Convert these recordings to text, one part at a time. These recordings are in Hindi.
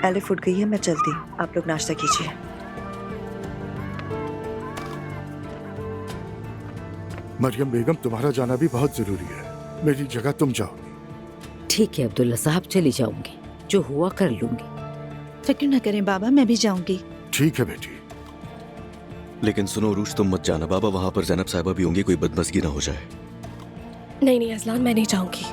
एलिफ उठ गई है, मैं चलती हूँ। आप लोग नाश्ता कीजिए। मरियम बेगम, तुम्हारा जाना भी बहुत जरूरी है। मेरी जगह तुम जाओगी। ठीक है अब्दुल्ला साहब, चली जाऊंगी, जो हुआ कर लूंगी। फिक्र न करें बाबा, मैं भी जाऊंगी। ठीक है बेटी। लेकिन सुनो रूश, तुम मत जाना बाबा, वहां पर जैनब साहिबा भी होंगी, कोई बदमज़गी ना हो जाए। नहीं नहीं अजलान, मैं नहीं जाऊंगी।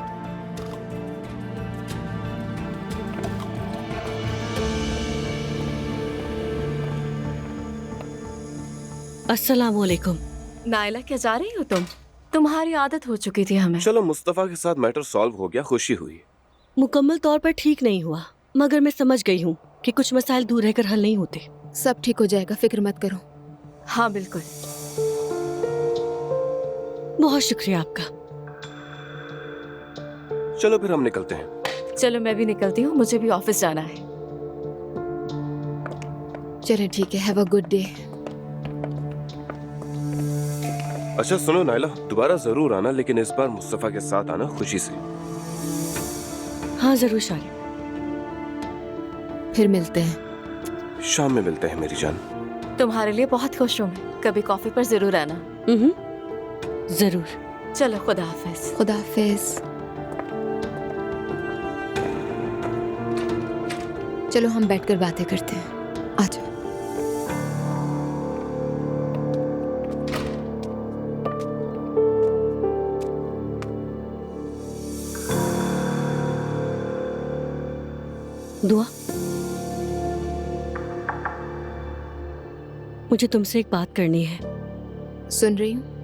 अस्सलाम वालेकुम। नायला, क्या जा रही हो तुम? तुम्हारी आदत हो चुकी थी हमें। चलो, मुस्तफा के साथ मैटर सॉल्व हो गया, खुशी हुई। मुकम्मल तौर पर ठीक नहीं हुआ, मगर मैं समझ गई हूँ कि कुछ मसाइल दूर रहकर हल नहीं होते। सब ठीक हो जाएगा, फिक्र मत करो। हाँ बिल्कुल। बहुत शुक्रिया आपका। चलो फिर हम निकलते हैं। चलो मैं भी निकलती हूँ, मुझे भी ऑफिस जाना है। चलो ठीक है, हैव अ गुड डे। अच्छा सुनो नायला, दोबारा जरूर आना, लेकिन इस बार मुस्तफा के साथ आना, खुशी से। हाँ जरूर शालिम। फिर मिलते हैं। शाम में मिलते हैं मेरी जान। तुम्हारे लिए बहुत खुश हूँ मैं, कभी कॉफी पर जरूर आना। जरूर। चलो, खुदा हाफिज। खुदा हाफिज। चलो हम बैठकर बातें करते हैं, आ जाओ। दुआ, मुझे तुमसे एक बात करनी है। सुन रही हूँ।